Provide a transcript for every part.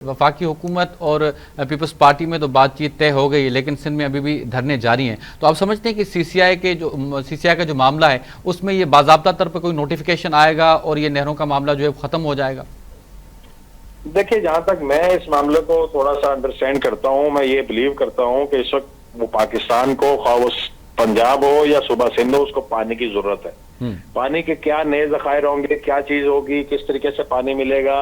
वफाकी हुकूमत और पीपल्स पार्टी में तो बातचीत तय हो गई है, लेकिन सिंध में अभी भी धरने जारी हैं। तो आप समझते हैं कि सीसीआई का जो मामला है उसमें ये बाज़ाब्ता तौर पर कोई नोटिफिकेशन आएगा और ये नहरों का मामला जो है खत्म हो जाएगा? देखिए, जहां तक मैं इस मामले को थोड़ा सा अंडरस्टैंड करता हूं, मैं ये बिलीव करता हूं कि इस वक्त वो पाकिस्तान को, खा वो पंजाब हो या सूबा सिंध हो, उसको पानी की जरूरत है। पानी के क्या नए जखायर होंगे, क्या चीज होगी, किस तरीके से पानी मिलेगा,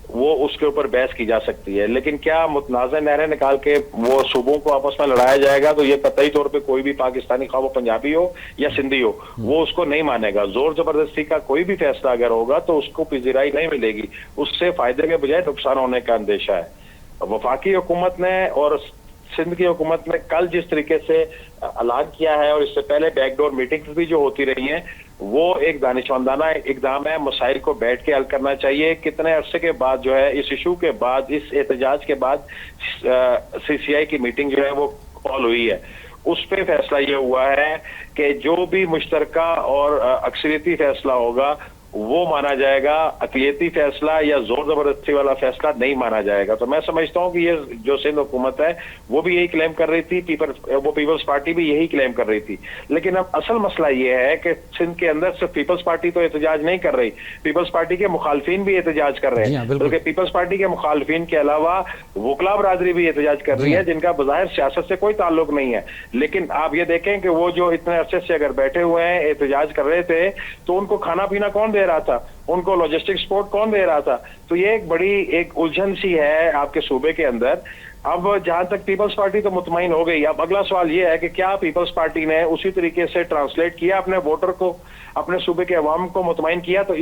वो उसके ऊपर बहस की जा सकती है। लेकिन क्या मुतनाज़ नहरें निकाल के वो सूबों को आपस में लड़ाया जाएगा, तो ये कतई तौर पे कोई भी पाकिस्तानी, खा वो पंजाबी हो या सिंधी हो, वो उसको नहीं मानेगा। जोर जबरदस्ती का कोई भी फैसला अगर होगा तो उसको पिजराई नहीं मिलेगी, उससे फायदे के बजाय नुकसान होने का अंदेशा है। वफाकी हुकूमत ने और सिंध की हुकूमत ने कल जिस तरीके से ऐलान किया है, और इससे पहले बैकडोर मीटिंग्स भी जो होती रही हैं, वो एक दानिशमंदाना इकदाम है। मसाइल को बैठ के हल करना चाहिए। कितने अरसे के बाद जो है, इस इशू के बाद, इस एहतजाज के बाद सीसीआई की मीटिंग जो है वो कॉल हुई है। उस पे फैसला ये हुआ है कि जो भी मुश्तरका और अक्सरियती फैसला होगा वो माना जाएगा, अक़लियती फैसला या जोर जबरदस्ती वाला फैसला नहीं माना जाएगा। तो मैं समझता हूं कि ये जो सिंध हुकूमत है वो भी यही क्लेम कर रही थी, पीपल्स पार्टी भी यही क्लेम कर रही थी। लेकिन अब असल मसला ये है कि सिंध के अंदर सिर्फ पीपल्स पार्टी तो एहतजाज नहीं कर रही, पीपल्स पार्टी के मुखालफिन भी एहतजाज कर रहे हैं। बल्कि पीपल्स पार्टी के मुखालफिन के अलावा वकला बरादरी भी एहतजाज कर रही है, जिनका बज़ाहिर सियासत से कोई ताल्लुक नहीं है। लेकिन आप ये देखें कि वो जो इतने अरसे से अगर बैठे हुए हैं, एहतजाज कर रहे थे, तो उनको खाना पीना कौन दे रहा था, उनको लॉजिस्टिक सपोर्ट कौन दे रहा था? तो ये एक बड़ी एक उलझन सी है आपके सूबे के अंदर। अब जहां तक पीपल्स पार्टी तो मुतमईन हो गई, अब अगला सवाल ये है कि क्या पीपल्स पार्टी ने उसी तरीके से ट्रांसलेट किया अपने वोटर को, अपने सूबे के अवाम को मुतमईन किया? तो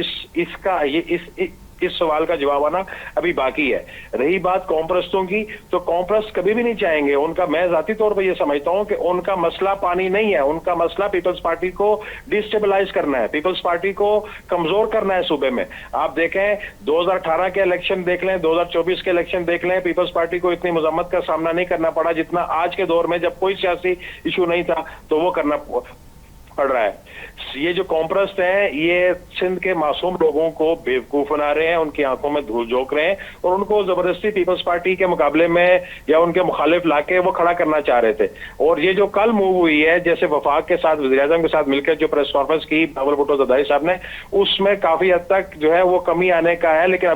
इस सवाल का जवाब आना अभी बाकी है। रही बात कौमपरस्तों की, तो कौमपरस्त कभी भी नहीं चाहेंगे उनका, मैं जाती तौर पर यह समझता हूं कि उनका मसला पानी नहीं है, उनका मसला पीपल्स पार्टी को डिस्टेबलाइज करना है, पीपल्स पार्टी को कमजोर करना है सूबे में। आप देखें 2018 के इलेक्शन देख लें, 2024 के इलेक्शन देख लें, पीपल्स पार्टी को इतनी मजम्मत का सामना नहीं करना पड़ा जितना आज के दौर में, जब कोई सियासी इशू नहीं था, तो वो करना पड़ रहा है। ये जो कॉम्प्रस्ट है, ये सिंध के मासूम लोगों को बेवकूफ बना रहे हैं, उनकी आंखों में धूल झोंक रहे हैं, और उनको जबरदस्ती पीपल्स पार्टी के मुकाबले में या उनके मुखालिफ लाके वो खड़ा करना चाह रहे थे। और ये जो कल मूव हुई है, जैसे वफाक के साथ, वज़ीर-ए-आज़म के साथ मिलकर जो प्रेस कॉन्फ्रेंस की बिलावल भुट्टो ज़रदारी साहब ने, उसमें काफी हद तक जो है वो कमी आने का है। लेकिन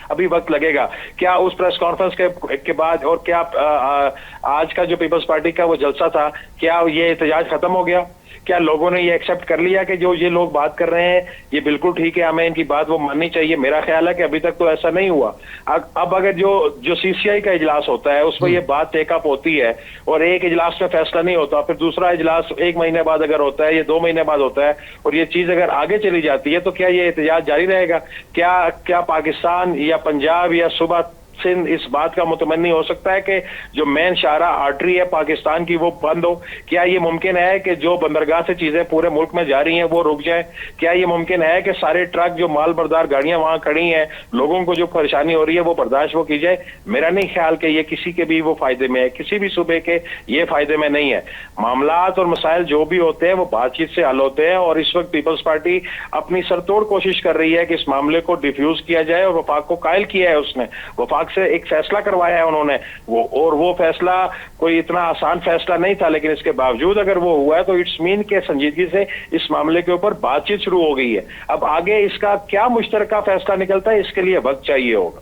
अभी वक्त लगेगा। क्या उस प्रेस कॉन्फ्रेंस के बाद, और क्या आज का जो पीपल्स पार्टी का वो जलसा था, क्या ये एहतजाज खत्म हो गया? क्या लोगों ने ये एक्सेप्ट कर लिया कि जो ये लोग बात कर रहे हैं ये बिल्कुल ठीक है, हमें इनकी बात वो माननी चाहिए? मेरा ख्याल है कि अभी तक तो ऐसा नहीं हुआ। अब अगर जो सीसीआई का इजलास होता है उसमें ये बात टेकअप होती है और एक इजलास में फैसला नहीं होता, फिर दूसरा इजलास 1 महीने बाद अगर होता है या 2 महीने बाद होता है, और ये चीज अगर आगे चली जाती है, तो क्या ये एहतजाज जारी रहेगा? क्या पाकिस्तान या पंजाब या सूबा सिंध इस बात का मुतमन्नी हो सकता है कि जो मेन शाहरा आर्टरी है पाकिस्तान की वो बंद हो? क्या ये मुमकिन है कि जो बंदरगाह से चीजें पूरे मुल्क में जा रही हैं वो रुक जाए? क्या ये मुमकिन है कि सारे ट्रक, जो माल बरदार गाड़ियां वहां खड़ी हैं, लोगों को जो परेशानी हो रही है वो बर्दाश्त वो की जाए? मेरा नहीं ख्याल कि ये किसी के भी वो फायदे में है, किसी भी सूबे के ये फायदे में नहीं है। मामलात और मसाइल जो भी होते हैं वो बातचीत से हल होते हैं, और इस वक्त पीपल्स पार्टी अपनी सरतोड़ कोशिश कर रही है कि इस मामले को डिफ्यूज किया जाए, और वफाक को कायल किया है उसने, वफाक से एक फैसला करवाया है उन्होंने, वो फैसला कोई इतना आसान फैसला नहीं था, लेकिन इसके बावजूद अगर वो हुआ है तो इट्स मीन के संजीदगी से इस मामले के ऊपर बातचीत शुरू हो गई है। अब आगे इसका क्या मुश्तरका फैसला निकलता है, इसके लिए वक्त चाहिए होगा।